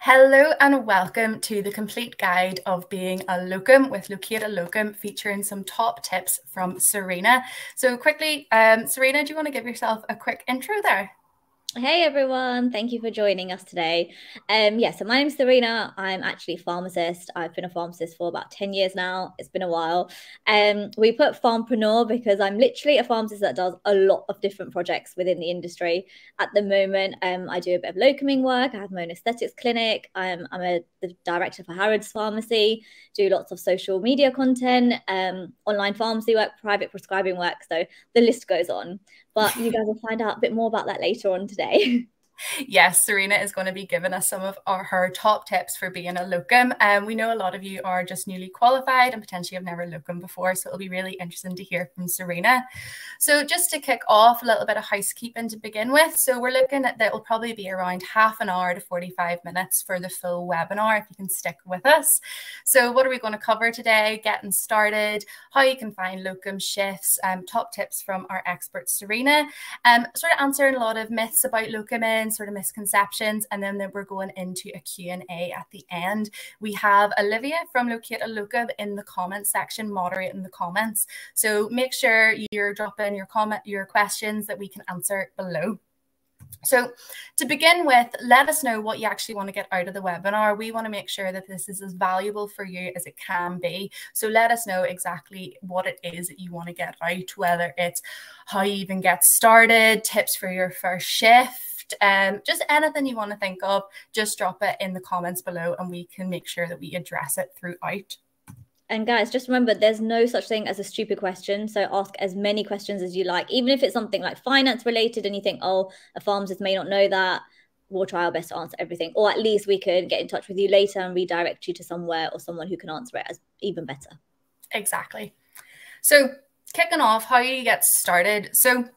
Hello and welcome to the complete guide of being a locum with Locate Locum, featuring some top tips from Sarina. So quickly, Sarina, do you want to give yourself a quick intro there? Hey everyone, thank you for joining us today. So my name's Sarina. I'm actually a pharmacist. I've been a pharmacist for about 10 years now. It's been a while. We put pharmpreneur because I'm literally a pharmacist that does a lot of different projects within the industry. At the moment, I do a bit of locuming work. I have my own aesthetics clinic. I'm the director for Harrods Pharmacy, do lots of social media content, online pharmacy work, private prescribing work. So the list goes on. But you guys will find out a bit more about that later on today. Yes, Sarina is going to be giving us some of her top tips for being a locum. We know a lot of you are just newly qualified and potentially have never locum before, so it'll be really interesting to hear from Sarina. So just to kick off, a little bit of housekeeping to begin with. So we're looking at that will probably be around half an hour to 45 minutes for the full webinar, if you can stick with us. So what are we going to cover today? Getting started, how you can find locum shifts, top tips from our expert Sarina, sort of answering a lot of myths about locum in, sort of misconceptions, and then we're going into a Q&A at the end. We have Olivia from Locate Locum in the comments section, moderating the comments. So make sure you're dropping your questions that we can answer below. So to begin with, let us know what you actually want to get out of the webinar. We want to make sure that this is as valuable for you as it can be. So let us know exactly what it is that you want to get out, whether it's how you even get started, tips for your first shift, just anything you want to think of, just drop it in the comments below and we can make sure that we address it throughout. And guys, just remember, there's no such thing as a stupid question. So ask as many questions as you like, even if it's something like finance related and you think, oh, a pharmacist may not know that. We'll try our best to answer everything. Or at least we could get in touch with you later and redirect you to somewhere or someone who can answer it as even better. Exactly. So kicking off, how you get started. So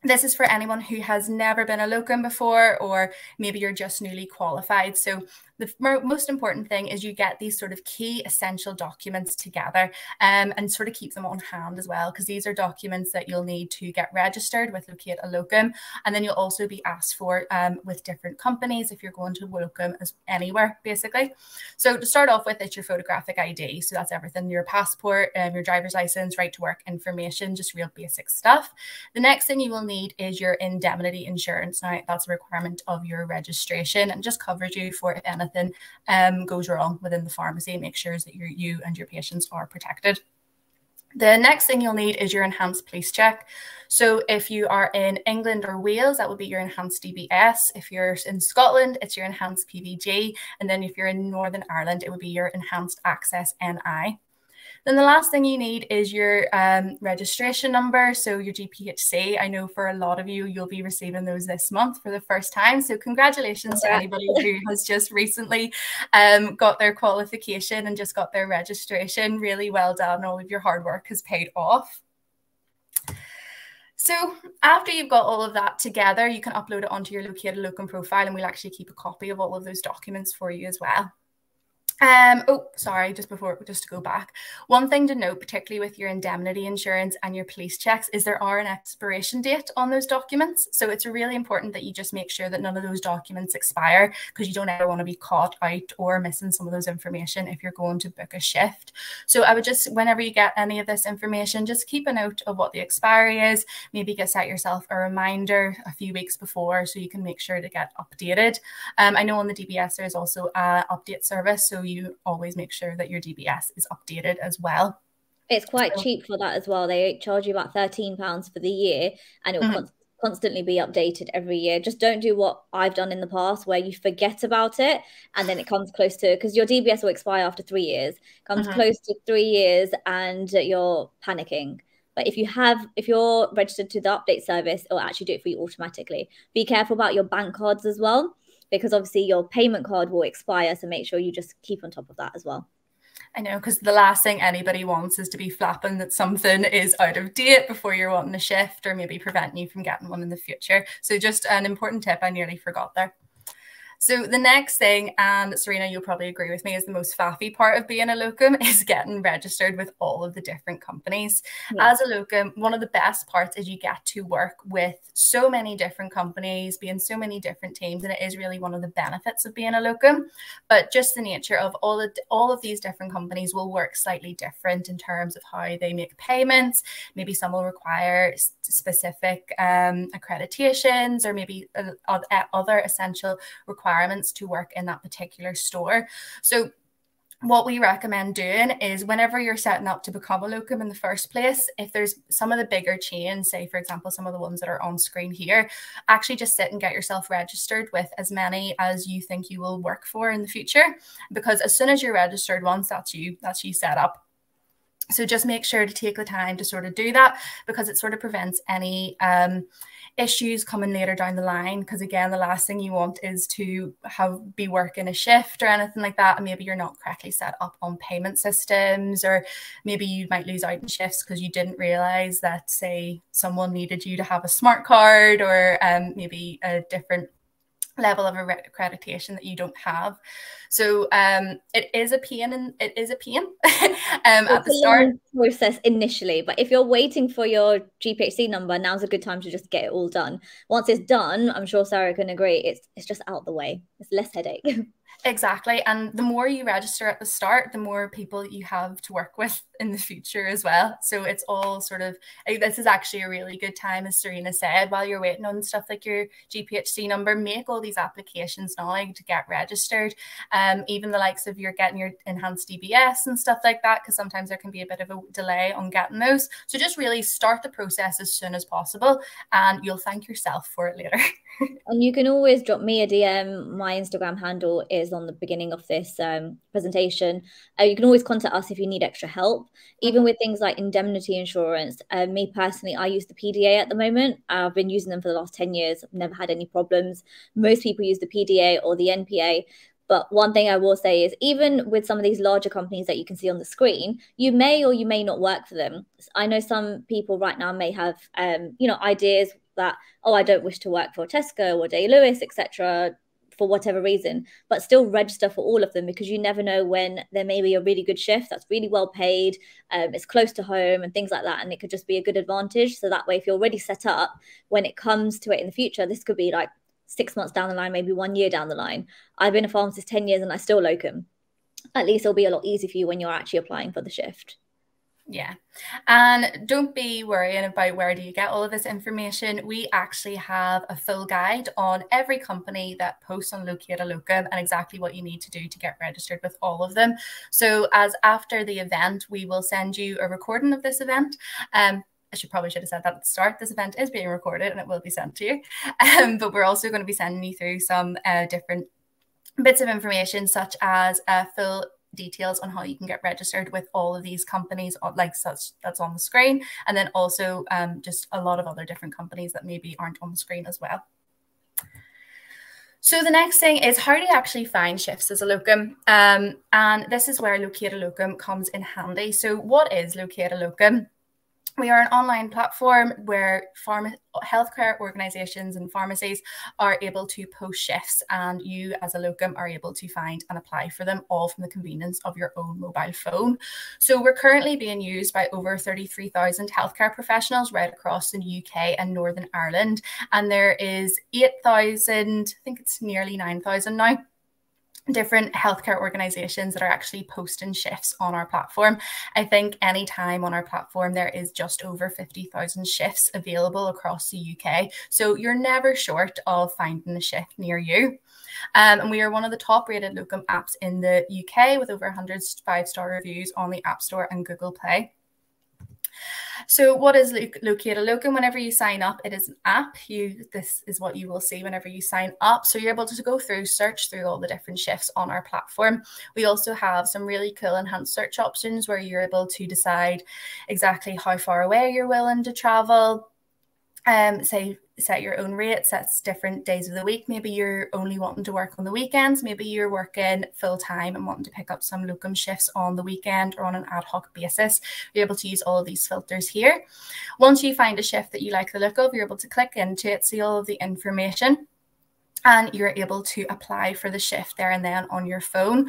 this is for anyone who has never been a locum before, or maybe you're just newly qualified. So the most important thing is you get these sort of key essential documents together, and sort of keep them on hand as well, because these are documents that you'll need to get registered with Locate Locum, and then you'll also be asked for with different companies if you're going to locum anywhere, basically. So to start off with, it's your photographic ID. So that's everything: your passport, your driver's license, right to work information, just real basic stuff. The next thing you will need is your indemnity insurance. Now, that's a requirement of your registration and just covers you for if anything goes wrong within the pharmacy. Make sure that you and your patients are protected. The next thing you'll need is your enhanced police check. So if you are in England or Wales, that will be your enhanced DBS. If you're in Scotland, it's your enhanced PVG. And then if you're in Northern Ireland, it would be your enhanced access NI. Then the last thing you need is your registration number, so your GPHC. I know for a lot of you, you'll be receiving those this month for the first time. So congratulations to anybody who has just recently got their qualification and just got their registration. Really well done. All of your hard work has paid off. So after you've got all of that together, you can upload it onto your Locate Locum profile, and we'll actually keep a copy of all of those documents for you as well. Just to go back, one thing to note, particularly with your indemnity insurance and your police checks, is there are an expiration date on those documents. So it's really important that you just make sure that none of those documents expire, because you don't ever want to be caught out or missing some of those information if you're going to book a shift. So I would just, whenever you get any of this information, just keep a note of what the expiry is. Maybe set yourself a reminder a few weeks before so you can make sure to get updated. I know on the DBS there is also an update service, so you always make sure that your DBS is updated as well. It's quite cheap for that as well. They charge you about £13 for the year, and it will constantly be updated every year. Just don't do what I've done in the past, where you forget about it and then it comes close to, because your DBS will expire after 3 years, comes close to 3 years and you're panicking. But if you're registered to the update service, it'll actually do it for you automatically. Be careful about your bank cards as well, because obviously your payment card will expire. So make sure you just keep on top of that as well. I know, because the last thing anybody wants is to be flapping that something is out of date before you're wanting a shift, or maybe preventing you from getting one in the future. So just an important tip I nearly forgot there. So the next thing, and Sarina, you'll probably agree with me, is the most faffy part of being a locum is getting registered with all of the different companies. Yeah. As a locum, one of the best parts is you get to work with so many different companies, be in so many different teams, and it is really one of the benefits of being a locum. But just the nature of all of these different companies will work slightly different in terms of how they make payments. Maybe some will require specific accreditations, or maybe other essential requirements to work in that particular store. So what we recommend doing is whenever you're setting up to become a locum in the first place, if there's some of the bigger chains, say for example some of the ones that are on screen here, actually just sit and get yourself registered with as many as you think you will work for in the future, because as soon as you're registered once, that's you set up. So just make sure to take the time to sort of do that, because it sort of prevents any issues coming later down the line. Because again, the last thing you want is to be working a shift or anything like that, and maybe you're not correctly set up on payment systems, or maybe you might lose out in shifts because you didn't realize that, say, someone needed you to have a smart card, or maybe a different level of accreditation that you don't have. So it is a pain, and it is a pain at the start. Process initially, but if you're waiting for your GPHC number, now's a good time to just get it all done. Once it's done, I'm sure Sarah can agree, it's just out the way. It's less headache. Exactly. And the more you register at the start, the more people you have to work with in the future as well. So it's all sort of, this is actually a really good time, as Sarina said, while you're waiting on stuff like your GPHC number, make all these applications now to get registered. Even the likes of you're getting your enhanced DBS and stuff like that, because sometimes there can be a bit of a delay on getting those. So just really start the process as soon as possible, and you'll thank yourself for it later. And you can always drop me a DM. My Instagram handle is on the beginning of this presentation. You can always contact us if you need extra help, even with things like indemnity insurance. Me personally, I use the PDA at the moment. I've been using them for the last 10 years. I've never had any problems. Most people use the PDA or the NPA. But one thing I will say is, even with some of these larger companies that you can see on the screen, you may or you may not work for them. I know some people right now may have, ideas that, oh, I don't wish to work for Tesco or Day Lewis, etc., for whatever reason, but still register for all of them, because you never know when there may be a really good shift that's really well paid, it's close to home and things like that, and it could just be a good advantage. So that way, if you're already set up, when it comes to it in the future, this could be like 6 months down the line, maybe 1 year down the line. I've been a pharmacist 10 years and I still locum. At least it'll be a lot easier for you when you're actually applying for the shift. Yeah. And don't be worrying about where do you get all of this information. We actually have a full guide on every company that posts on Locate a Locum and exactly what you need to do to get registered with all of them. So as after the event, we will send you a recording of this event. I probably should have said that at the start. This event is being recorded and it will be sent to you. But we're also going to be sending you through some different bits of information, such as full details on how you can get registered with all of these companies, like such that's on the screen, and then also just a lot of other different companies that maybe aren't on the screen as well. So the next thing is, how do you actually find shifts as a locum? And this is where Locate a Locum comes in handy. So what is Locate a Locum? We are an online platform where healthcare organisations and pharmacies are able to post shifts, and you as a locum are able to find and apply for them, all from the convenience of your own mobile phone. So we're currently being used by over 33,000 healthcare professionals right across the UK and Northern Ireland. And there is 8,000, I think it's nearly 9,000 now, different healthcare organizations that are actually posting shifts on our platform. I think any time on our platform there is just over 50,000 shifts available across the UK. So you're never short of finding a shift near you. And we are one of the top rated locum apps in the UK with over 100 5-star reviews on the App Store and Google Play. So what is Locate a Locum? Whenever you sign up, it is an app. This is what you will see whenever you sign up. So you're able to go through, search through all the different shifts on our platform. We also have some really cool enhanced search options where you're able to decide exactly how far away you're willing to travel. Say set your own rates, that's different days of the week. Maybe you're only wanting to work on the weekends. Maybe you're working full time and wanting to pick up some locum shifts on the weekend or on an ad hoc basis. You're able to use all of these filters here. Once you find a shift that you like the look of, you're able to click into it, see all of the information. and you're able to apply for the shift there and then on your phone.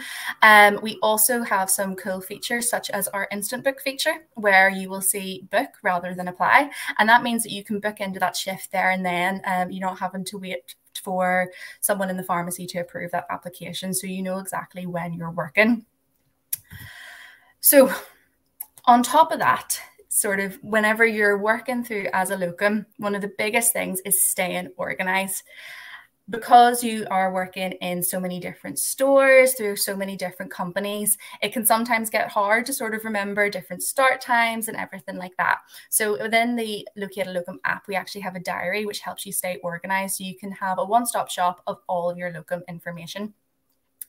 We also have some cool features such as our instant book feature, where you will see book rather than apply. And that means that you can book into that shift there and then. You're not having to wait for someone in the pharmacy to approve that application. So you know exactly when you're working. So on top of that, sort of whenever you're working through as a locum, one of the biggest things is staying organized. Because you are working in so many different stores through so many different companies, it can sometimes get hard to sort of remember different start times and everything like that. So within the Locate a Locum app, we actually have a diary which helps you stay organized, so you can have a one-stop shop of all of your locum information.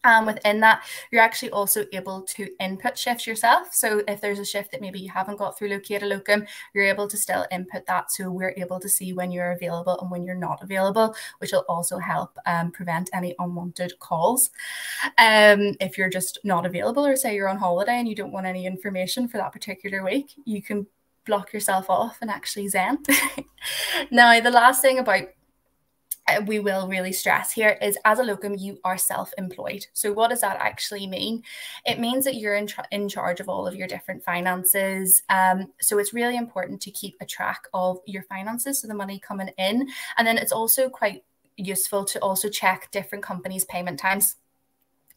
And within that, you're actually also able to input shifts yourself. So if there's a shift that maybe you haven't got through Locate a Locum, you're able to still input that. So we're able to see when you're available and when you're not available, which will also help prevent any unwanted calls. If you're just not available, or say you're on holiday and you don't want any information for that particular week, you can block yourself off and actually zen. Now, the last thing about we will really stress here is, as a locum, you are self-employed. So what does that actually mean? It means that you're in charge of all of your different finances. So it's really important to keep a track of your finances, so the money coming in. And then it's also quite useful to also check different companies' payment times.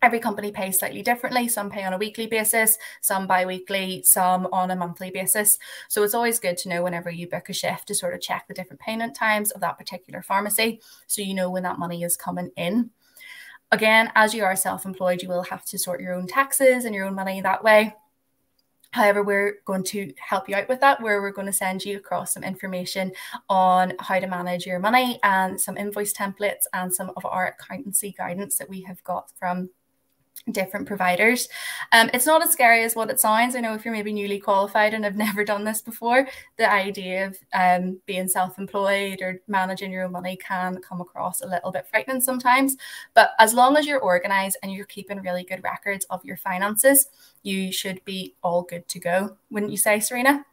Every company pays slightly differently. Some pay on a weekly basis, some bi-weekly, some on a monthly basis. So it's always good to know whenever you book a shift to sort of check the different payment times of that particular pharmacy, so you know when that money is coming in. Again, as you are self-employed, you will have to sort your own taxes and your own money that way. However, we're going to help you out with that, where we're going to send you across some information on how to manage your money and some invoice templates and some of our accountancy guidance that we have got from different providers. It's not as scary as what it sounds. I know if you're maybe newly qualified and have never done this before, the idea of being self-employed or managing your own money can come across a little bit frightening sometimes. But as long as you're organized and you're keeping really good records of your finances, you should be all good to go. Wouldn't you say, Sarina?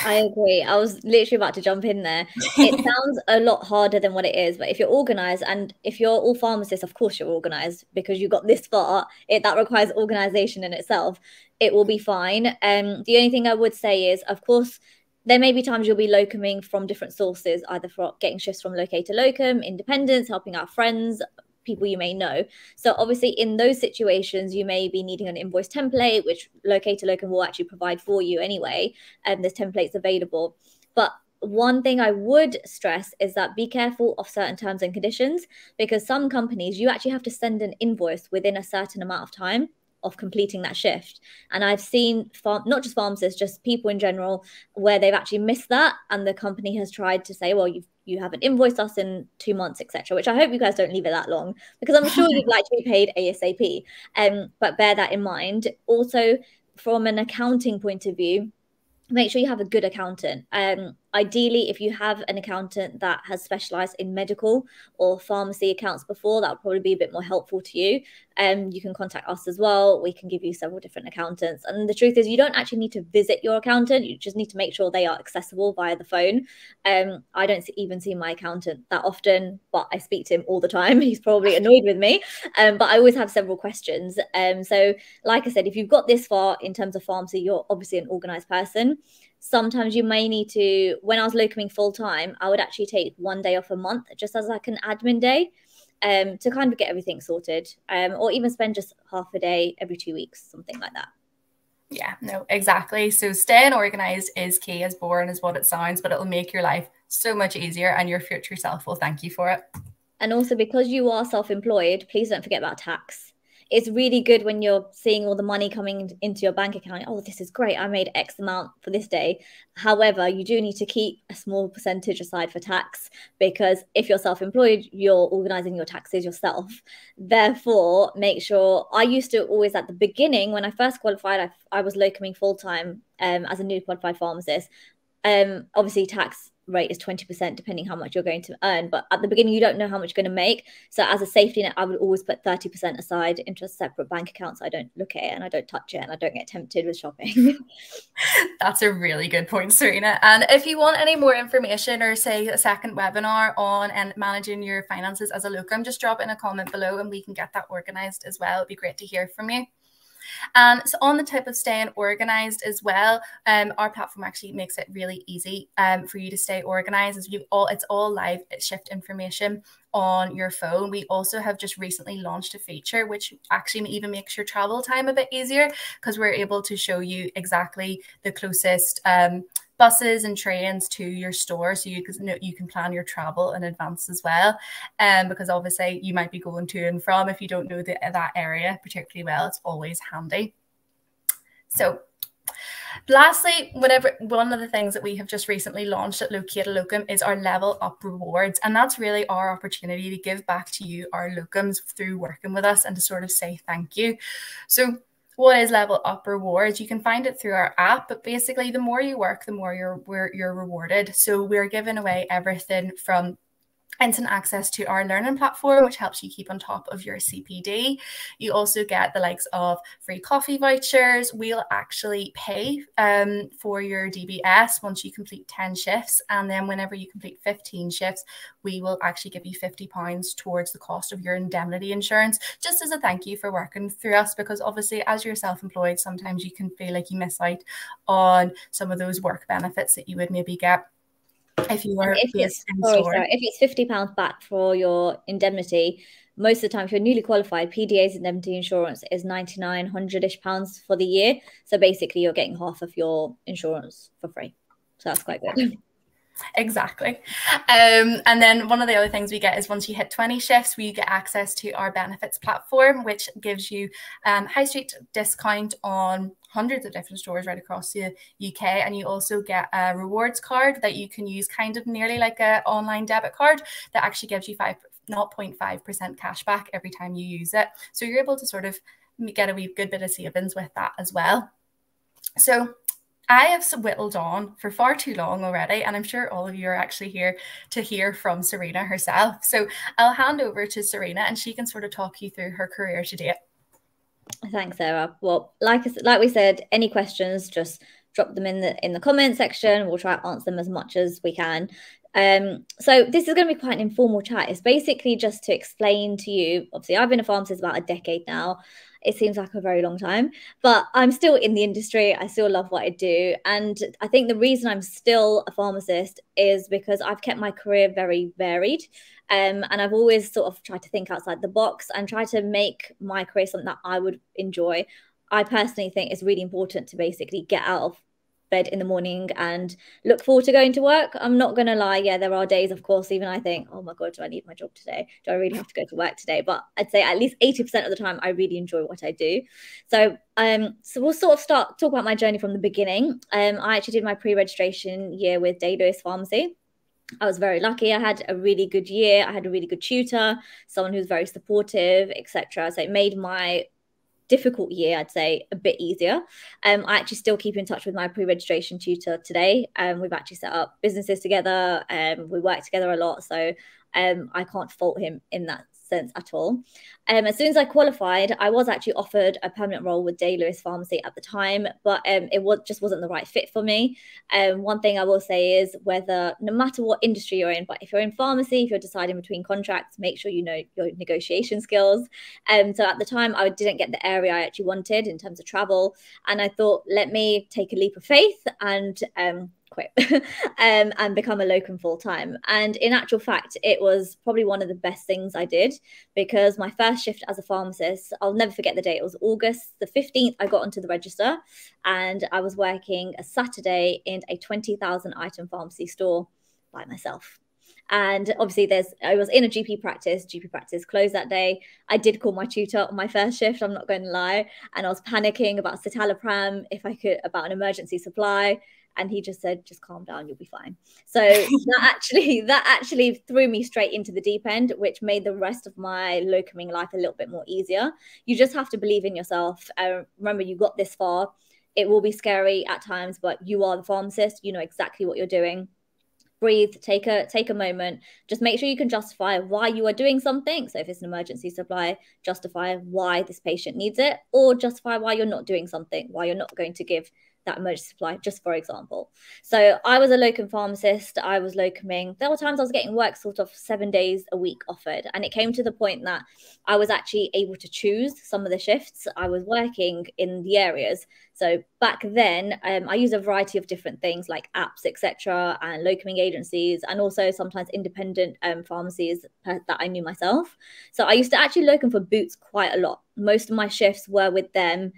I agree. I was literally about to jump in there. It sounds a lot harder than what it is, but if you're organized, and if you're all pharmacists, of course you're organized because you got this far. That requires organization in itself. It will be fine. The only thing I would say is, of course, there may be times you'll be locuming from different sources, either for getting shifts from Locate a Locum, independents, helping out friends, people you may know. So obviously in those situations, you may be needing an invoice template, which Locate a Locum will actually provide for you anyway. And there's templates available. But one thing I would stress is that be careful of certain terms and conditions, because some companies, you actually have to send an invoice within a certain amount of time of completing that shift. And I've seen not just pharmacists, just people in general, where they've actually missed that, and the company has tried to say, well, you haven't invoiced us in 2 months, etc. Which I hope you guys don't leave it that long, because I'm sure you'd like to be paid ASAP. But bear that in mind. Also, from an accounting point of view, make sure you have a good accountant. Ideally, if you have an accountant that has specialized in medical or pharmacy accounts before, that would probably be a bit more helpful to you. You can contact us as well. We can give you several different accountants. And the truth is, you don't actually need to visit your accountant. You just need to make sure they are accessible via the phone. I don't even see my accountant that often, but I speak to him all the time. He's probably annoyed with me, but I always have several questions. So like I said, if you've got this far in terms of pharmacy, you're obviously an organized person. Sometimes you may need to, when I was locuming full time, I would actually take 1 day off a month just as like an admin day to kind of get everything sorted, or even spend just half a day every 2 weeks, something like that. Yeah, no, exactly. So staying organized is key, as boring as what it sounds, but it'll make your life so much easier, and your future self will thank you for it. And also, because you are self-employed, please don't forget about tax. It's really good when you're seeing all the money coming into your bank account. Oh, this is great. I made X amount for this day. However, you do need to keep a small percentage aside for tax, because if you're self-employed, you're organizing your taxes yourself. Therefore, make sure, I used to always at the beginning, when I first qualified, I was locuming full-time as a new qualified pharmacist. Obviously tax rate is 20% depending how much you're going to earn, but at the beginning you don't know how much you're going to make. So as a safety net, I would always put 30% aside into a separate bank account, so I don't look at it and I don't touch it and I don't get tempted with shopping. That's a really good point, Sarina. And if you want any more information or say a second webinar on and managing your finances as a locum, just drop in a comment below and we can get that organized as well. It'd be great to hear from you. So on the tip of staying organized as well, our platform actually makes it really easy for you to stay organized, as it's all live shift information on your phone. We also have just recently launched a feature which actually even makes your travel time a bit easier, because we're able to show you exactly the closest buses and trains to your store, so you can plan your travel in advance as well. Because obviously you might be going to and from, if you don't know that area particularly well, it's always handy. So lastly, one of the things that we have just recently launched at Locate a Locum is our Level Up Rewards. And that's really our opportunity to give back to you, our locums, through working with us and to sort of say thank you. So what is Level Up Rewards? You can find it through our app, but basically the more you work, the more you're rewarded. So we're giving away everything from instant access to our learning platform, which helps you keep on top of your CPD. You also get the likes of free coffee vouchers. We'll actually pay for your DBS once you complete 10 shifts. And then whenever you complete 15 shifts, we will actually give you £50 towards the cost of your indemnity insurance, just as a thank you for working through us. Because obviously, as you're self-employed, sometimes you can feel like you miss out on some of those work benefits that you would maybe get if you were based in store. Sorry, if it's £50 back for your indemnity, most of the time, if you're newly qualified, PDA's indemnity insurance is 99-100-ish pounds for the year. So basically, you're getting half of your insurance for free. So that's quite good. Exactly. And then one of the other things we get is once you hit 20 shifts, we get access to our benefits platform, which gives you high street discount on hundreds of different stores right across the UK. And you also get a rewards card that you can use, kind of nearly like an online debit card, that actually gives you 0.5% cash back every time you use it. So you're able to sort of get a wee good bit of savings with that as well. So I have whittled on for far too long already, and I'm sure all of you are actually here to hear from Sarina herself. So I'll hand over to Sarina and she can sort of talk you through her career to date. Thanks, Sarah. Well, like we said, any questions, just drop them in the comment section. We'll try to answer them as much as we can. So this is going to be quite an informal chat. It's basically just to explain to you, obviously I've been a pharmacist about a decade now. It seems like a very long time, but I'm still in the industry. I still love what I do. And I think the reason I'm still a pharmacist is because I've kept my career very varied. And I've always sort of tried to think outside the box and try to make my career something that I would enjoy. I personally think it's really important to basically get out of bed in the morning and look forward to going to work. I'm not going to lie. Yeah, there are days, of course, even I think, oh my God, do I need my job today? Do I really have to go to work today? But I'd say at least 80% of the time, I really enjoy what I do. So we'll sort of talk about my journey from the beginning. I actually did my pre-registration year with Day-Lewis Pharmacy. I was very lucky. I had a really good year. I had a really good tutor, someone who was very supportive, etc. So it made my difficult year, I'd say, a bit easier. I actually still keep in touch with my pre-registration tutor today. We've actually set up businesses together. We work together a lot. So I can't fault him in that sense at all. As soon as I qualified, I was actually offered a permanent role with Day-Lewis Pharmacy at the time, but just wasn't the right fit for me. One thing I will say is no matter what industry you're in, but if you're in pharmacy, if you're deciding between contracts, make sure you know your negotiation skills. So at the time, I didn't get the area I actually wanted in terms of travel. And I thought, let me take a leap of faith and quit and become a locum full time. And in actual fact, it was probably one of the best things I did, because my first shift as a pharmacist, I'll never forget the date. It was August the 15th. I got onto the register and I was working a Saturday in a 20,000 item pharmacy store by myself. And obviously I was in a GP practice closed that day. I did call my tutor on my first shift, I'm not going to lie. And I was panicking about citalopram, about an emergency supply. And he just said, just calm down, you'll be fine. So that actually threw me straight into the deep end, which made the rest of my locuming life a little bit more easier. You just have to believe in yourself. Remember, you got this far. It will be scary at times, but you are the pharmacist. You know exactly what you're doing. Breathe, take a moment, just make sure you can justify why you are doing something. So if it's an emergency supply, justify why this patient needs it, or justify why you're not doing something, why you're not going to give that emergency supply, just for example. So I was a locum pharmacist. I was locuming. There were times I was getting work sort of 7 days a week offered, and it came to the point that I was actually able to choose some of the shifts I was working in the areas. So back then, I used a variety of different things like apps, etc., and locuming agencies, and also sometimes independent pharmacies that I knew myself. So I used to actually locum for Boots quite a lot. Most of my shifts were with them.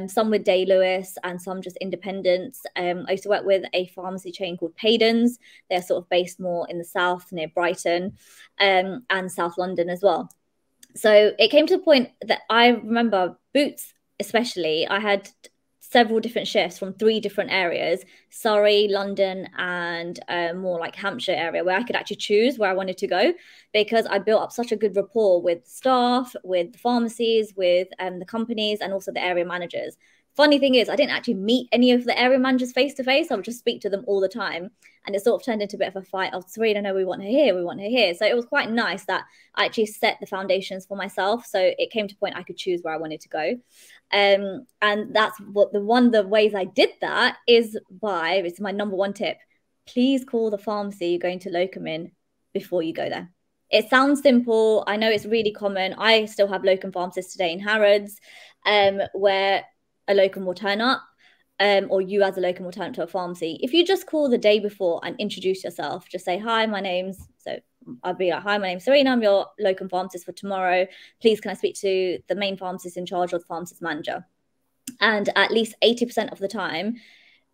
Some with Day Lewis and some just independents. I used to work with a pharmacy chain called Paydens. They're sort of based more in the south near Brighton, and South London as well. So it came to the point that I remember Boots, especially, I had several different shifts from 3 different areas: Surrey, London, and more like Hampshire area, where I could actually choose where I wanted to go, because I built up such a good rapport with staff, with the pharmacies, with the companies, and also the area managers. Funny thing is, I didn't actually meet any of the area managers face to face. I would just speak to them all the time. And it sort of turned into a bit of a fight. Oh, Sarina, no, we want her here. We want her here. So it was quite nice that I actually set the foundations for myself. So it came to a point I could choose where I wanted to go. And that's what one of the ways I did that is by, it's my number 1 tip: please call the pharmacy you're going to locum in before you go there. It sounds simple. I know it's really common. I still have locum pharmacists today in Harrods, where a locum will turn up, or you as a locum will turn up to a pharmacy. If you just call the day before and introduce yourself, just say, hi, my name's, so I'll be like, hi, my name's Sarina, I'm your locum pharmacist for tomorrow. Please, can I speak to the main pharmacist in charge or the pharmacist manager? And at least 80% of the time,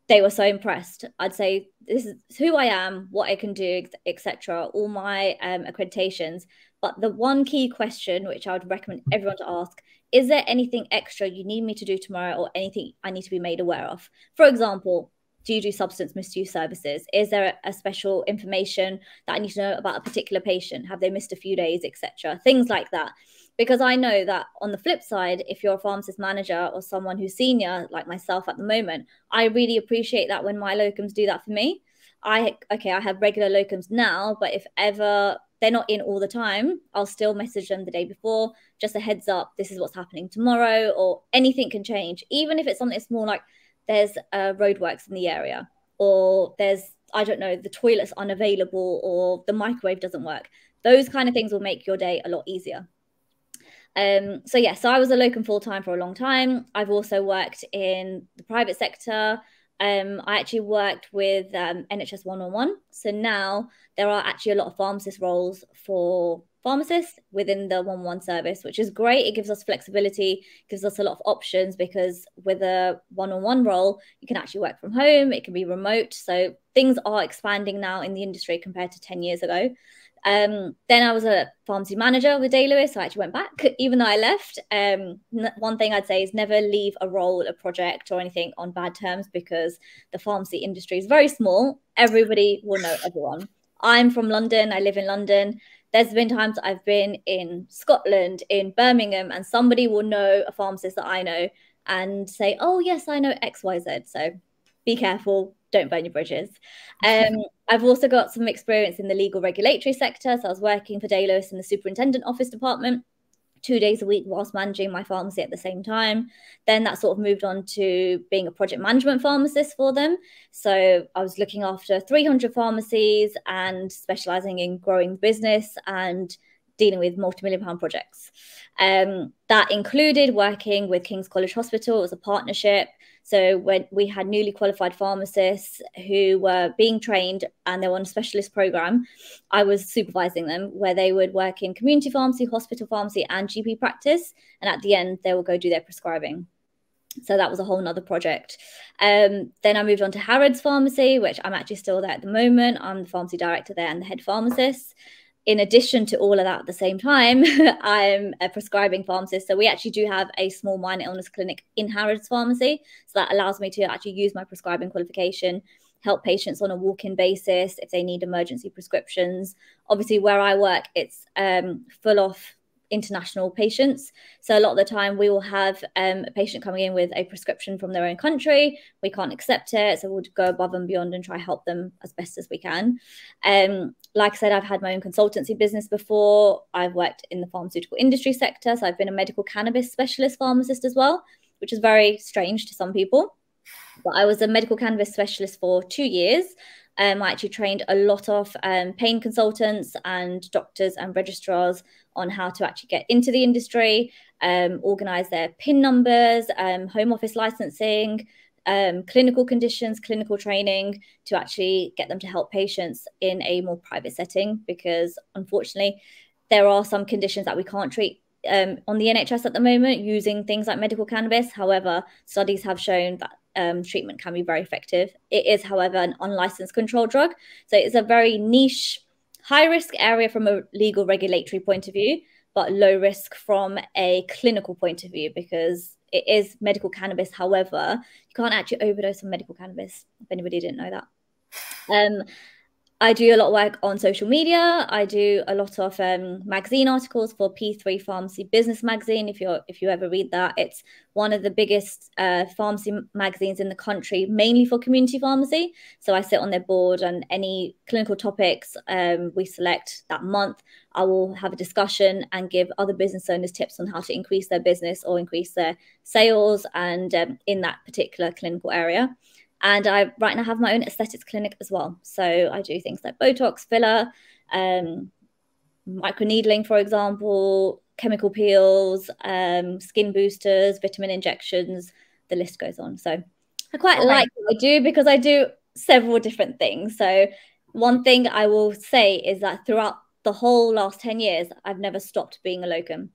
they were so impressed. I'd say, this is who I am, what I can do, etc., all my accreditations. But the one key question, which I would recommend everyone to ask, is there anything extra you need me to do tomorrow, or anything I need to be made aware of? For example, do you do substance misuse services? Is there a special information that I need to know about a particular patient? Have they missed a few days, etc.? Things like that. Because I know that on the flip side, if you're a pharmacist manager or someone who's senior, like myself at the moment, I really appreciate that when my locums do that for me. I have regular locums now, but if ever they're not in all the time, I'll still message them the day before, just a heads up, this is what's happening tomorrow, or anything can change. Even if it's something small, like there's roadworks in the area, or there's, I don't know, the toilet's unavailable, or the microwave doesn't work. Those kind of things will make your day a lot easier. So I was a locum full-time for a long time. I've also worked in the private sector. I actually worked with NHS 111. So now there are actually a lot of pharmacist roles for pharmacists within the 111 service, which is great. It gives us flexibility, gives us a lot of options, because with a 111 role, you can actually work from home. It can be remote. So things are expanding now in the industry compared to 10 years ago. Then I was a pharmacy manager with Day Lewis, so I actually went back, even though I left. One thing I'd say is never leave a role, a project, or anything on bad terms, because the pharmacy industry is very small. Everybody will know everyone. I'm from London. I live in London. There's been times I've been in Scotland, in Birmingham, and somebody will know a pharmacist that I know and say, oh, yes, I know XYZ. So be careful. Don't burn your bridges. I've also got some experience in the legal regulatory sector. So I was working for Day Lewis in the superintendent office department 2 days a week whilst managing my pharmacy at the same time. Then that sort of moved on to being a project management pharmacist for them. So I was looking after 300 pharmacies and specializing in growing business and dealing with multi-million-pound projects. That included working with King's College Hospital. It was a partnership. So when we had newly qualified pharmacists who were being trained and they were on a specialist program, I was supervising them, where they would work in community pharmacy, hospital pharmacy, and GP practice. And at the end, they will go do their prescribing. So that was a whole nother project. Then I moved on to Harrods Pharmacy, which I'm actually still there at the moment. I'm the pharmacy director there and the head pharmacist. In addition to all of that, at the same time, I'm a prescribing pharmacist. So we actually do have a small minor illness clinic in Harrods Pharmacy. So that allows me to actually use my prescribing qualification, help patients on a walk-in basis if they need emergency prescriptions. Obviously, where I work, it's full of international patients. So a lot of the time we will have a patient coming in with a prescription from their own country. We can't accept it, so we'll go above and beyond and try to help them as best as we can. Like I said, I've had my own consultancy business before. I've worked in the pharmaceutical industry sector, so I've been a medical cannabis specialist pharmacist as well, which is very strange to some people. But I was a medical cannabis specialist for 2 years. I actually trained a lot of pain consultants and doctors and registrars on how to actually get into the industry, organize their PIN numbers, home office licensing, clinical conditions, clinical training, to actually get them to help patients in a more private setting, because unfortunately there are some conditions that we can't treat on the NHS at the moment using things like medical cannabis. However, studies have shown that treatment can be very effective. It is, however, an unlicensed controlled drug. So it's a very niche, high risk area from a legal regulatory point of view, but low risk from a clinical point of view, because it is medical cannabis. However, you can't actually overdose on medical cannabis, if anybody didn't know that. I do a lot of work on social media. I do a lot of magazine articles for P3 Pharmacy Business Magazine. If you ever read that, it's one of the biggest pharmacy magazines in the country, mainly for community pharmacy. So I sit on their board, and any clinical topics we select that month, I will have a discussion and give other business owners tips on how to increase their business or increase their sales and in that particular clinical area. And I right now have my own aesthetics clinic as well. So I do things like Botox, filler, microneedling, for example, chemical peels, skin boosters, vitamin injections, the list goes on. So I quite like what I do, because I do several different things. So one thing I will say is that throughout the whole last 10 years, I've never stopped being a locum.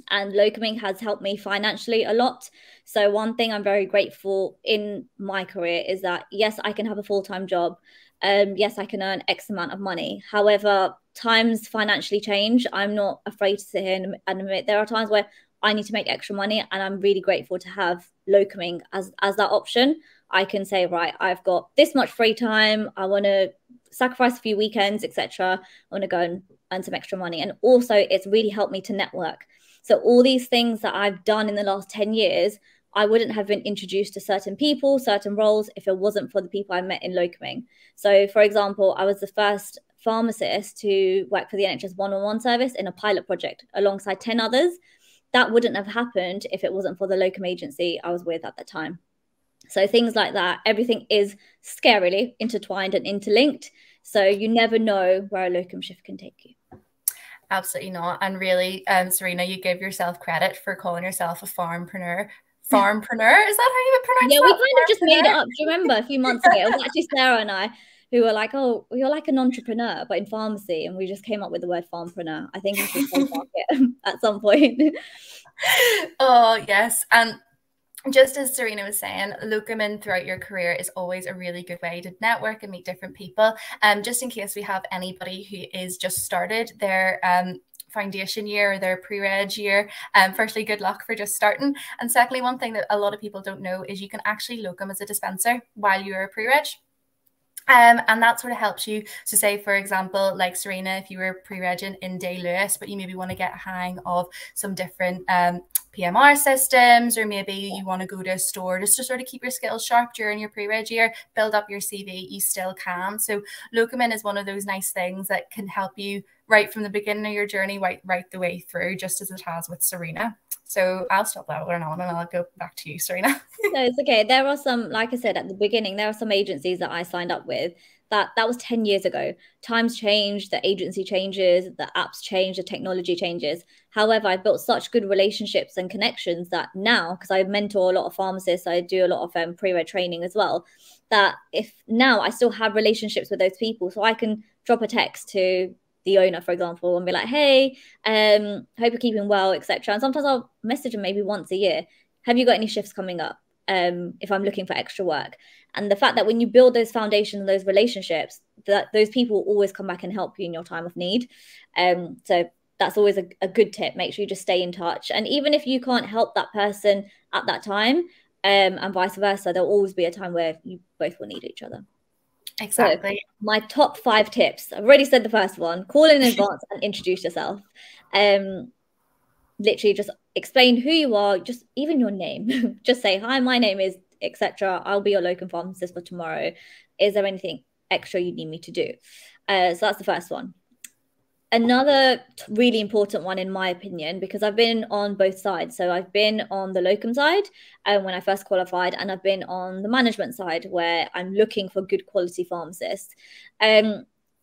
And locuming has helped me financially a lot. So one thing I'm very grateful in my career is that, yes, I can have a full-time job. Yes, I can earn X amount of money. However, times financially change. I'm not afraid to sit here and admit there are times where I need to make extra money, and I'm really grateful to have locuming as that option. I can say, right, I've got this much free time. I want to sacrifice a few weekends, etc. I want to go and earn some extra money. And also, it's really helped me to network. So all these things that I've done in the last 10 years, I wouldn't have been introduced to certain people, certain roles, if it wasn't for the people I met in locuming. So, for example, I was the first pharmacist to work for the NHS one-on-one service in a pilot project alongside 10 others. That wouldn't have happened if it wasn't for the locum agency I was with at the time. So things like that, everything is scarily intertwined and interlinked. So you never know where a locum shift can take you. Absolutely not. And really, Sarina, you give yourself credit for calling yourself a farmpreneur. Farmpreneur? Is that how you would pronounce Yeah, that? we kind of just made it up. Do you remember a few months ago? It was actually Sarah and I who were like, oh, you're like an entrepreneur, but in pharmacy. And we just came up with the word farmpreneur. I think we should trademark it at some point. Oh, yes. And just as Sarina was saying, locuming throughout your career is always a really good way to network and meet different people. Just in case we have anybody who is just started their foundation year or their pre-reg year, firstly, good luck for just starting. And secondly, one thing that a lot of people don't know is you can actually locum as a dispenser while you're a pre-reg. And that sort of helps you. So say, for example, like Sarina, if you were pre-regging in Day Lewis, but you maybe want to get a hang of some different PMR systems, or maybe you want to go to a store just to sort of keep your skills sharp during your pre-reg year, build up your CV, you still can. So locuming is one of those nice things that can help you right from the beginning of your journey, right the way through, just as it has with Sarina. So I'll stop that on and I'll go back to you, Sarina. No, it's okay. There are some, like I said at the beginning, there are some agencies that I signed up with that was 10 years ago. Times change, the agency changes, the apps change, the technology changes. However, I've built such good relationships and connections that now, because I mentor a lot of pharmacists, I do a lot of pre-reg training as well, that if now I still have relationships with those people, so I can drop a text to the owner, for example, and be like, hey, hope you're keeping well, etc. And sometimes I'll message them maybe once a year. Have you got any shifts coming up? If I'm looking for extra work. And the fact that when you build those foundations, those relationships, that those people will always come back and help you in your time of need. So that's always a good tip. Make sure you just stay in touch. And even if you can't help that person at that time, and vice versa, there'll always be a time where you both will need each other. Exactly. So my top 5 tips. I've already said the first one. Call in advance and introduce yourself. literally just explain who you are, just even your name. Just say, hi, my name is etc. I'll be your locum pharmacist for tomorrow. Is there anything extra you need me to do? So that's the first one. Another really important one, in my opinion, because I've been on both sides. So I've been on the locum side when I first qualified, and I've been on the management side where I'm looking for good quality pharmacists.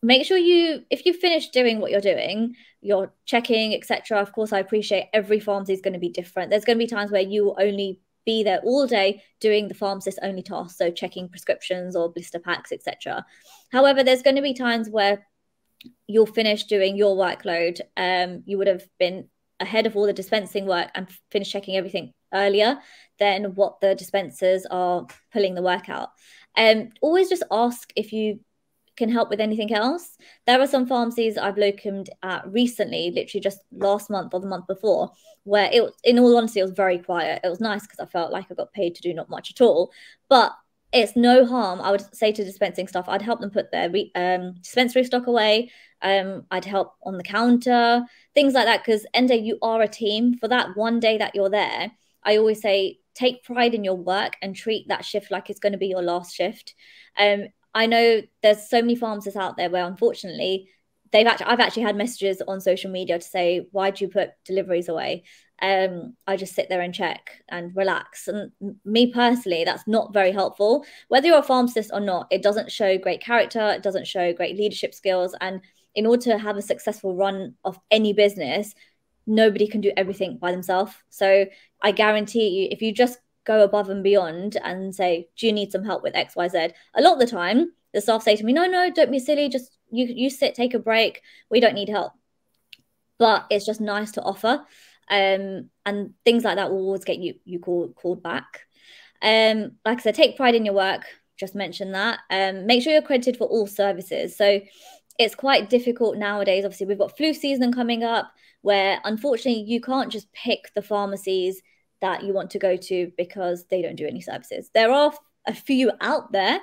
Make sure if you finish doing what you're doing, you're checking, etc. Of course, I appreciate every pharmacy is going to be different. There's going to be times where you will only be there all day doing the pharmacist only tasks, so checking prescriptions or blister packs, etc. However, there's going to be times where you'll finish doing your workload. You would have been ahead of all the dispensing work and finished checking everything earlier than what the dispensers are pulling the work out. Always just ask if you can help with anything else. There are some pharmacies I've locumed at recently, literally just last month or the month before, where in all honesty, it was very quiet. It was nice because I felt like I got paid to do not much at all. But it's no harm. I would say to dispensing staff, I'd help them put their dispensary stock away. I'd help on the counter, things like that. Because Ende, you are a team. For that one day that you're there, I always say take pride in your work and treat that shift like it's going to be your last shift. I know there's so many pharmacists out there where unfortunately I've actually had messages on social media to say, why'd you put deliveries away? I just sit there and check and relax. And me personally, that's not very helpful. Whether you're a pharmacist or not, it doesn't show great character. It doesn't show great leadership skills. And in order to have a successful run of any business, nobody can do everything by themselves. So I guarantee you, if you just go above and beyond and say, do you need some help with XYZ? A lot of the time, the staff say to me, no, don't be silly. Just you sit, take a break. We don't need help. But it's just nice to offer. And things like that will always get you called back. Like I said, take pride in your work. Just mention that. Make sure you're accredited for all services. So it's quite difficult nowadays. Obviously, we've got flu season coming up where unfortunately you can't just pick the pharmacies that you want to go to because they don't do any services. There are a few out there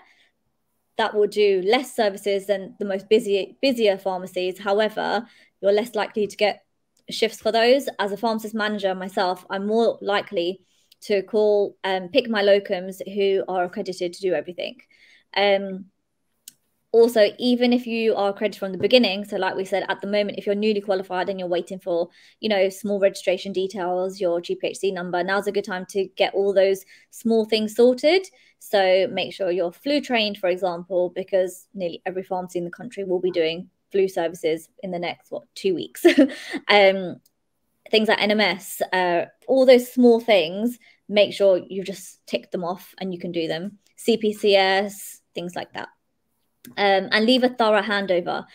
that will do less services than the most busier pharmacies. However, you're less likely to get shifts for those. As a pharmacist manager myself, I'm more likely to pick my locums who are accredited to do everything. Also, even if you are accredited from the beginning, so like we said, at the moment, if you're newly qualified and you're waiting for, small registration details, your GPHC number, now's a good time to get all those small things sorted. So make sure you're flu trained, for example, because nearly every pharmacy in the country will be doing flu services in the next, 2 weeks. Things like NMS, all those small things, make sure you just tick them off and you can do them. CPCS, things like that. And leave a thorough handover.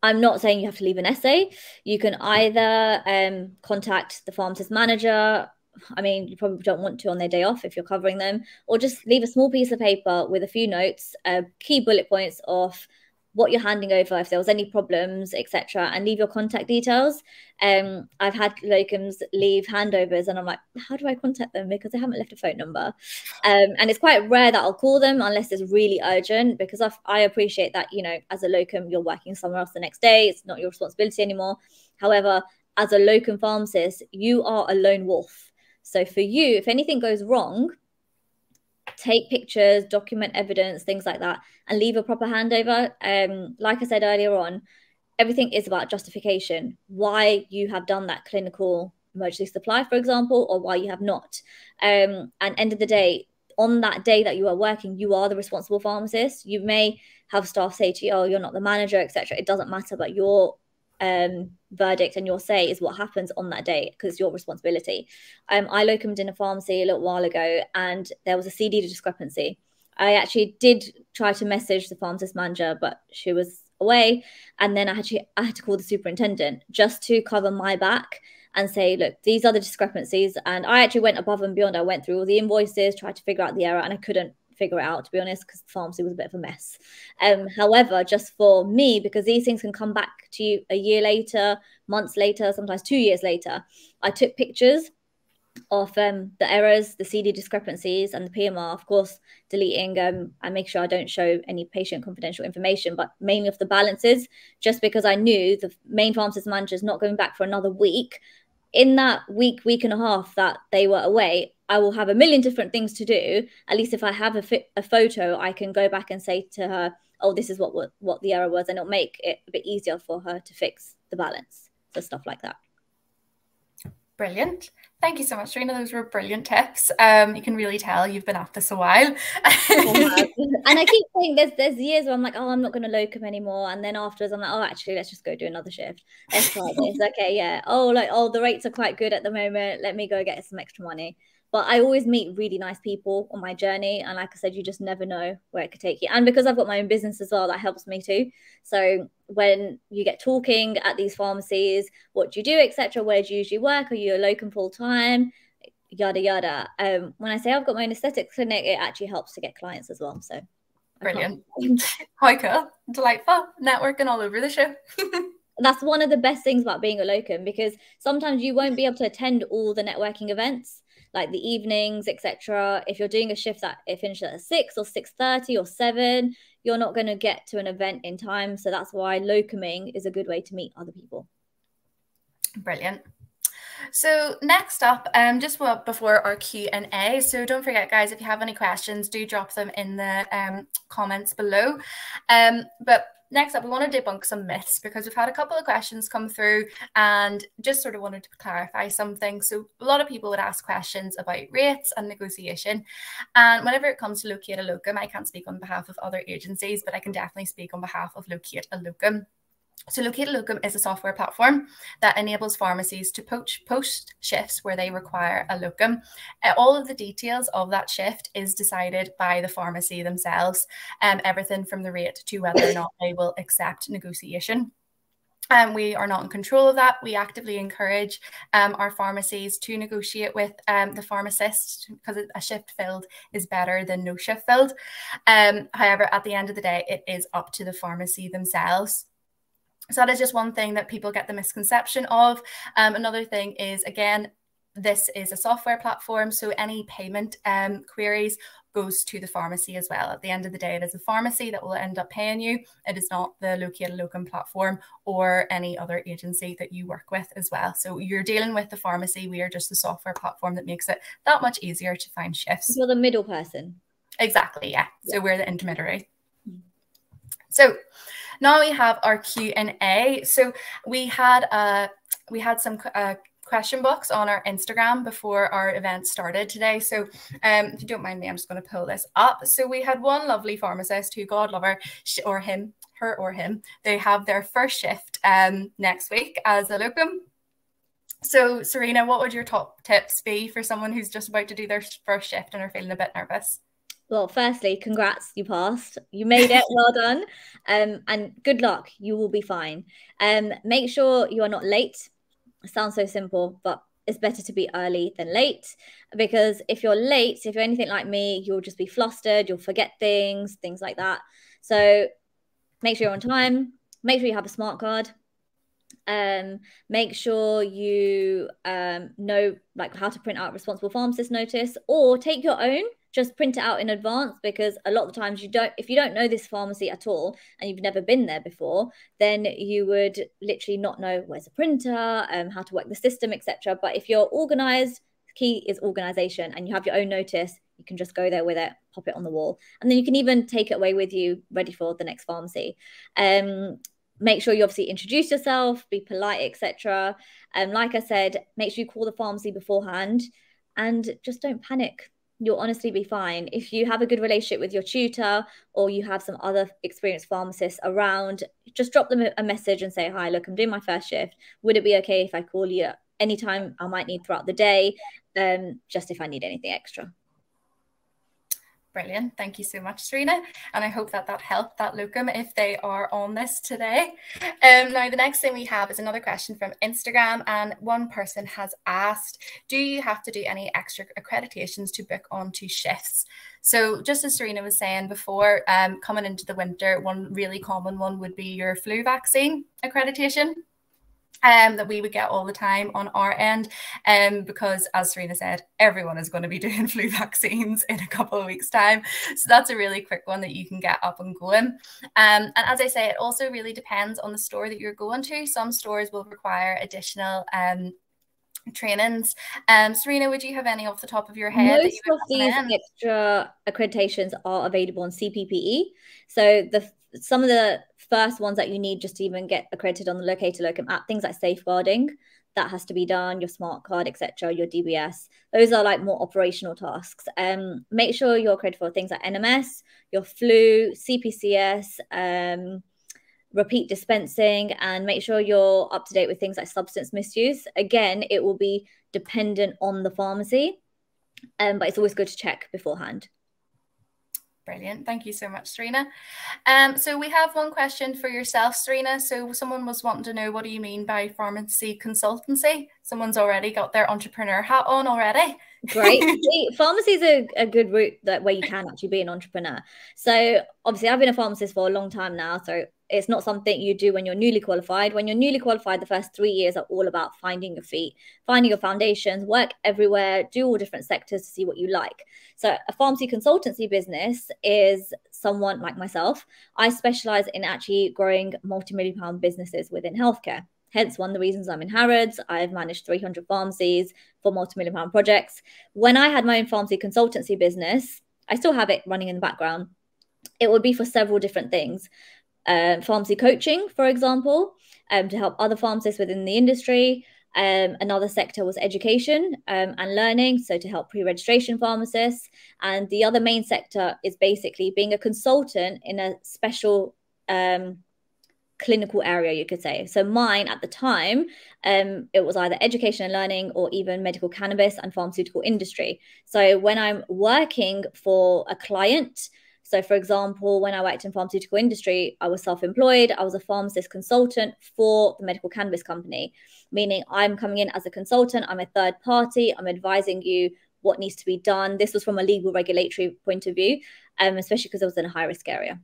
I'm not saying you have to leave an essay. You can either contact the pharmacist manager. I mean, you probably don't want to on their day off if you're covering them, or just leave a small piece of paper with a few notes, key bullet points of what you're handing over, if there was any problems, etc., and leave your contact details. I've had locums leave handovers and I'm like, how do I contact them? Because they haven't left a phone number. And it's quite rare that I'll call them unless it's really urgent, because I appreciate that, as a locum, you're working somewhere else the next day. It's not your responsibility anymore. However, as a locum pharmacist, you are a lone wolf. So for you, if anything goes wrong, take pictures, document evidence, things like that, and leave a proper handover. Like I said earlier on, everything is about justification, why you have done that clinical emergency supply, for example, or why you have not. And end of the day, on that day that you are working, you are the responsible pharmacist. You may have staff say to you, oh, you're not the manager, etc. It doesn't matter, but your verdict and your say is what happens on that day, because it's your responsibility. I locumed in a pharmacy a little while ago and there was a CD discrepancy. I actually did try to message the pharmacist manager, but she was away. And then I had to call the superintendent just to cover my back and say, look, these are the discrepancies. And I actually went above and beyond. I went through all the invoices, tried to figure out the error, and I couldn't figure it out, to be honest, because the pharmacy was a bit of a mess. However, just for me, because these things can come back to you a year later, months later, sometimes 2 years later, I took pictures of the errors, the CD discrepancies, and the PMR, of course, deleting and make sure I don't show any patient confidential information, but mainly of the balances, just because I knew the main pharmacist manager is not going back for another week. in that week and a half that they were away, I will have a million different things to do. At least if I have a photo, I can go back and say to her, oh, this is what the error was, and it'll make it a bit easier for her to fix the balance. So stuff like that. Brilliant. Thank you so much, Sarina. Those were brilliant tips. You can really tell you've been at this a while. And I keep saying there's years where I'm like, oh, I'm not going to locum anymore. And then afterwards, I'm like, oh, actually, let's just go do another shift. Let's try this. Okay, yeah. Oh, the rates are quite good at the moment. Let me go get some extra money. But I always meet really nice people on my journey. And like I said, you just never know where it could take you. And because I've got my own business as well, that helps me too. So when you get talking at these pharmacies, what do you do, etc., where do you usually work? Are you a locum full time? Yada yada. When I say I've got my own aesthetics clinic, it actually helps to get clients as well. So brilliant. How cool. Delightful. Networking all over the show. That's one of the best things about being a locum, because sometimes you won't be able to attend all the networking events, like the evenings, etc. If you're doing a shift that it finishes at 6 or 6:30 or 7, you're not going to get to an event in time. So that's why locuming is a good way to meet other people. Brilliant. So next up, just before our Q&A, so don't forget, guys, if you have any questions, do drop them in the comments below. But next up, we want to debunk some myths, because we've had a couple of questions come through and just sort of wanted to clarify something. So a lot of people would ask questions about rates and negotiation. And whenever it comes to Locate a Locum, I can't speak on behalf of other agencies, but I can definitely speak on behalf of Locate a Locum. So Locate a Locum is a software platform that enables pharmacies to post shifts where they require a locum. All of the details of that shift is decided by the pharmacy themselves, everything from the rate to whether or not they will accept negotiation. We are not in control of that. We actively encourage our pharmacies to negotiate with the pharmacist, because a shift filled is better than no shift filled. However, at the end of the day, it is up to the pharmacy themselves. So that is just one thing that people get the misconception of. Another thing is, again, this is a software platform, so any payment queries goes to the pharmacy as well. At the end of the day, it is the pharmacy that will end up paying you. It is not the Locate a Locum platform or any other agency that you work with as well. So you're dealing with the pharmacy. We are just the software platform that makes it that much easier to find shifts. You're the middle person. Exactly, yeah. So we're the intermediary. So now we have our Q&A. So we had some question box on our Instagram before our event started today. So if you don't mind me, I'm just going to pull this up. So we had one lovely pharmacist who, God love her, her or him, they have their first shift next week as a locum. So Sarina, what would your top tips be for someone who's just about to do their first shift and are feeling a bit nervous? Well, firstly, congrats, you passed. You made it, well done. And good luck, you will be fine. Make sure you are not late. It sounds so simple, but it's better to be early than late, because if you're late, if you're anything like me, you'll just be flustered, you'll forget things like that. So make sure you're on time, make sure you have a smart card. Make sure you know like how to print out responsible pharmacist notice, or take your own. Just print it out in advance, because a lot of the times if you don't know this pharmacy at all and you've never been there before, then you would literally not know where's a printer, how to work the system, etc. But if you're organized, key is organization, and you have your own notice, you can just go there with it, pop it on the wall, and then you can even take it away with you ready for the next pharmacy. Make sure you obviously introduce yourself, be polite, etc. Like I said, make sure you call the pharmacy beforehand, and just don't panic. You'll honestly be fine. If you have a good relationship with your tutor, or you have some other experienced pharmacists around, just drop them a message and say, hi, look, I'm doing my first shift. Would it be okay if I call you anytime I might need throughout the day, just if I need anything extra? Brilliant. Thank you so much, Sarina. And I hope that helped that locum if they are on this today. Now, the next thing we have is another question from Instagram. And one person has asked, do you have to do any extra accreditations to book onto shifts? So just as Sarina was saying before, coming into the winter, one really common one would be your flu vaccine accreditation. That we would get all the time on our end, because as Sarina said, everyone is going to be doing flu vaccines in a couple of weeks' time. So that's a really quick one that you can get up and going. And as I say, it also really depends on the store that you're going to. Some stores will require additional trainings. Sarina, would you have any off the top of your head that you Most would of these recommend? extra accreditations are available on CPPE. So some of the first ones that you need just to even get accredited on the Locator Locum app, things like safeguarding, that has to be done, your smart card, etc., your DBS. Those are like more operational tasks. Make sure you're accredited for things like NMS, your flu, CPCS, repeat dispensing, and make sure you're up to date with things like substance misuse. Again, it will be dependent on the pharmacy, but it's always good to check beforehand. Brilliant. Thank you so much, Sarina. So we have one question for yourself, Sarina. So someone was wanting to know, what do you mean by pharmacy consultancy? Someone's already got their entrepreneur hat on already. Great. Pharmacy is a good route where you can actually be an entrepreneur. So obviously I've been a pharmacist for a long time now, so it's not something you do when you're newly qualified. When you're newly qualified, the first 3 years are all about finding your feet, finding your foundations, work everywhere, do all different sectors to see what you like. So a pharmacy consultancy business is someone like myself. I specialize in actually growing multi-million-pound businesses within healthcare. Hence one of the reasons I'm in Harrods. I've managed 300 pharmacies for multi-million-pound projects. When I had my own pharmacy consultancy business, I still have it running in the background. It would be for several different things. Pharmacy coaching, for example, to help other pharmacists within the industry. Another sector was education and learning, so to help pre-registration pharmacists. And the other main sector is basically being a consultant in a special clinical area, you could say. So mine at the time, it was either education and learning or even medical cannabis and pharmaceutical industry. So when I'm working for a client, so for example, when I worked in pharmaceutical industry, I was self-employed. I was a pharmacist consultant for the medical cannabis company, meaning I'm coming in as a consultant. I'm a third party. I'm advising you what needs to be done. This was from a legal regulatory point of view, especially because I was in a high-risk area.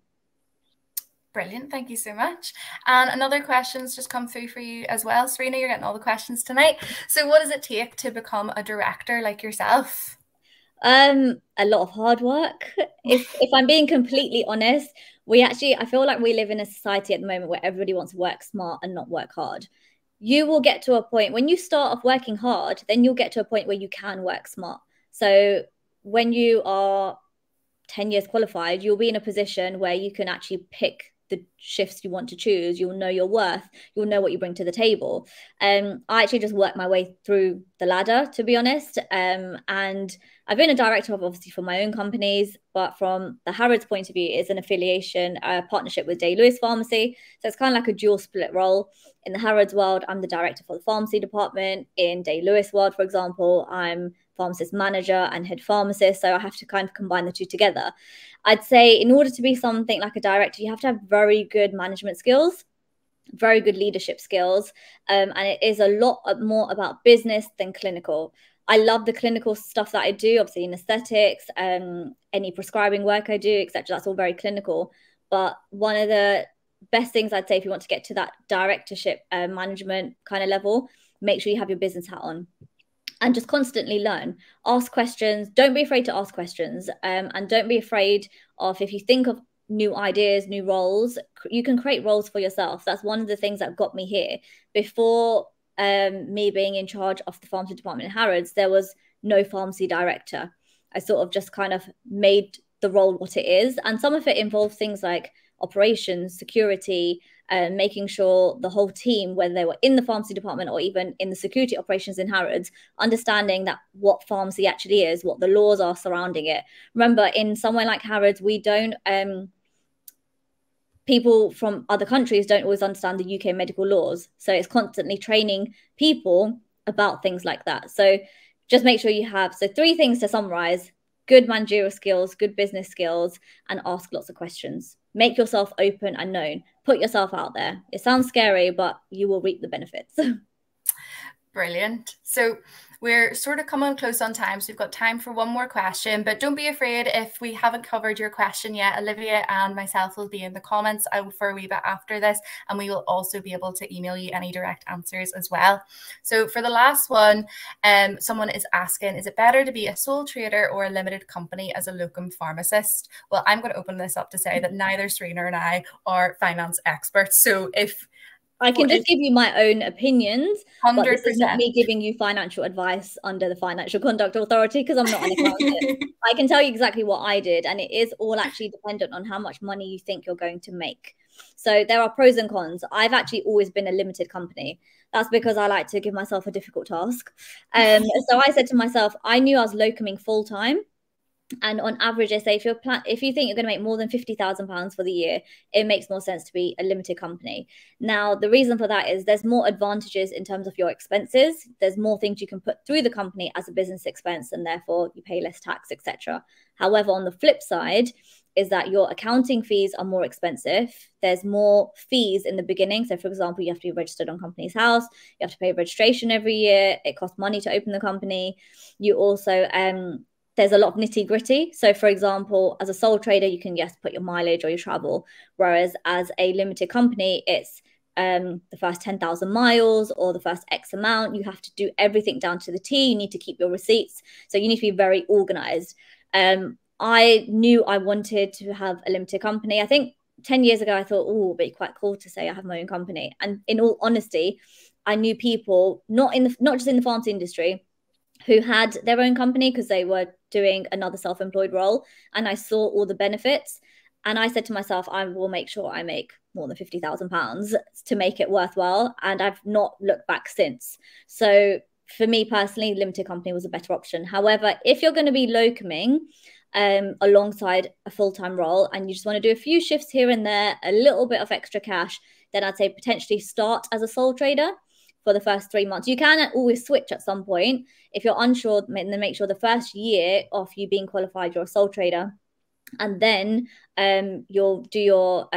Brilliant. Thank you so much. And another question's just come through for you as well. Sarina, you're getting all the questions tonight. So what does it take to become a director like yourself? A lot of hard work. If I'm being completely honest, I feel like we live in a society at the moment where everybody wants to work smart and not work hard. You will get to a point when you start off working hard, then you'll get to a point where you can work smart. So when you are 10 years qualified, you'll be in a position where you can actually pick the shifts you want to choose. You'll know your worth. You'll know what you bring to the table. I actually just worked my way through the ladder, to be honest. And I've been a director of, obviously, for my own companies, but from the Harrods point of view, it's an affiliation, a partnership with Day Lewis Pharmacy. So it's kind of like a dual split role. In the Harrods world, I'm the director for the pharmacy department. In Day Lewis world, for example, I'm pharmacist manager and head pharmacist. So I have to kind of combine the two together. I'd say in order to be something like a director, you have to have very good management skills, very good leadership skills. And it is a lot more about business than clinical. I love the clinical stuff that I do, obviously in aesthetics, any prescribing work I do, etc. That's all very clinical. But one of the best things I'd say if you want to get to that directorship management kind of level, make sure you have your business hat on. And just constantly learn, ask questions. Don't be afraid to ask questions. And don't be afraid of, if you think of new ideas, new roles, you can create roles for yourself. That's one of the things that got me here. Before me being in charge of the pharmacy department in Harrods, there was no pharmacy director. I sort of just kind of made the role what it is. And some of it involved things like operations, security, making sure the whole team, whether they were in the pharmacy department or even in the security operations in Harrods, understanding that what pharmacy actually is, what the laws are surrounding it. Remember, in somewhere like Harrods, we don't, people from other countries don't always understand the UK medical laws. So it's constantly training people about things like that. So just make sure you have, so 3 things to summarize: good managerial skills, good business skills, and ask lots of questions. Make yourself open and known. Put yourself out there. It sounds scary, but you will reap the benefits. Brilliant. So we're sort of coming close on time, so we've got time for one more question, but don't be afraid if we haven't covered your question yet. Olivia and myself will be in the comments for a wee bit after this, and we will also be able to email you any direct answers as well. So for the last one, someone is asking, is it better to be a sole trader or a limited company as a locum pharmacist? Well, I'm going to open this up to say that neither Sarina and I are finance experts. So if I can just give you my own opinions, but this is not 100%. me giving you financial advice under the Financial Conduct Authority because I'm not an accountant. I can tell you exactly what I did, and it is all actually dependent on how much money you think you're going to make. So there are pros and cons. I've actually always been a limited company. That's because I like to give myself a difficult task. So I said to myself, I knew I was locuming full time. And on average, they say if you think you're going to make more than £50,000 for the year, it makes more sense to be a limited company. Now, the reason for that is there's more advantages in terms of your expenses. There's more things you can put through the company as a business expense, and therefore you pay less tax, etc. However, on the flip side, is that your accounting fees are more expensive. There's more fees in the beginning. So, for example, you have to be registered on Companies House. You have to pay registration every year. It costs money to open the company. You also there's a lot of nitty gritty. So, for example, as a sole trader, you can, yes, put your mileage or your travel. Whereas as a limited company, it's the first 10,000 miles or the first X amount. You have to do everything down to the T. You need to keep your receipts. So you need to be very organized. I knew I wanted to have a limited company. I think 10 years ago, I thought, oh, it'd be quite cool to say I have my own company. And in all honesty, I knew people, not just in the pharmacy industry, who had their own company because they were doing another self-employed role. And I saw all the benefits. And I said to myself, I will make sure I make more than £50,000 to make it worthwhile. And I've not looked back since. So for me personally, limited company was a better option. However, if you're going to be locuming alongside a full-time role and you just want to do a few shifts here and there, a little bit of extra cash, then I'd say potentially start as a sole trader for the first 3 months. You can always switch at some point. If you're unsure, then make sure the first year of you being qualified, you're a sole trader. And then you'll do your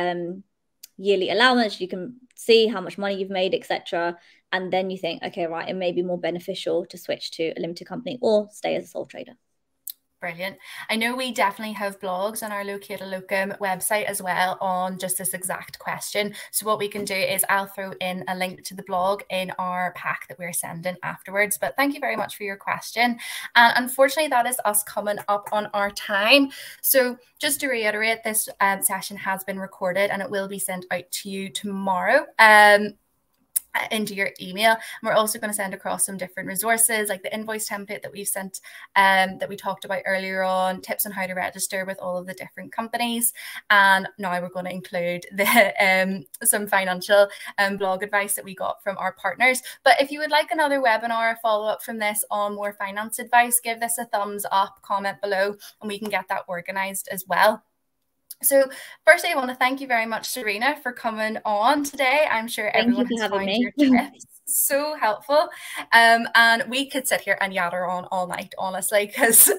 yearly allowance. You can see how much money you've made, etc. And then you think, okay, right, it may be more beneficial to switch to a limited company or stay as a sole trader. Brilliant. I know we definitely have blogs on our Locate a Locum website as well on just this exact question. So what we can do is I'll throw in a link to the blog in our pack that we're sending afterwards. But thank you very much for your question. And unfortunately, that is us coming up on our time. So just to reiterate, this session has been recorded and it will be sent out to you tomorrow. Into your email. And we're also going to send across some different resources like the invoice template that we've sent that we talked about earlier on, tips on how to register with all of the different companies. And now we're going to include the some financial blog advice that we got from our partners. But if you would like another webinar or follow-up from this on more finance advice, give this a thumbs up, comment below, and we can get that organized as well. So firstly, I want to thank you very much, Sarina, for coming on today. I'm sure everyone has found your tips so helpful. And we could sit here and yatter on all night, honestly, because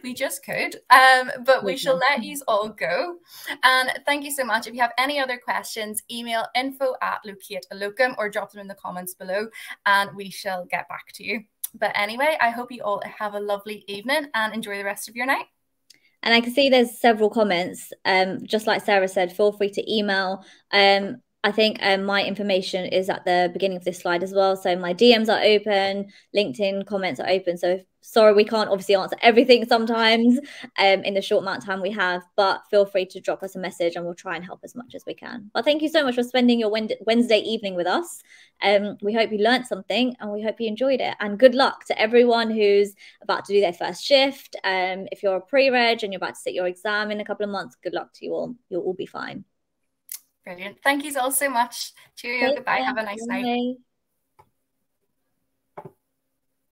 we just could. But we shall let you all go. And thank you so much. If you have any other questions, email info@locatealocum or drop them in the comments below and we shall get back to you. But anyway, I hope you all have a lovely evening and enjoy the rest of your night. And I can see there's several comments. Just like Sarah said, feel free to email. I think my information is at the beginning of this slide as well. So my DMs are open, LinkedIn comments are open. So sorry, we can't obviously answer everything sometimes in the short amount of time we have, but feel free to drop us a message and we'll try and help as much as we can. But thank you so much for spending your Wednesday evening with us. We hope you learned something and we hope you enjoyed it. And good luck to everyone who's about to do their first shift. If you're a pre-reg and you're about to sit your exam in a couple of months, good luck to you all. You'll all be fine. Brilliant. Thank you all so much. Cheerio. Goodbye. Have a nice night.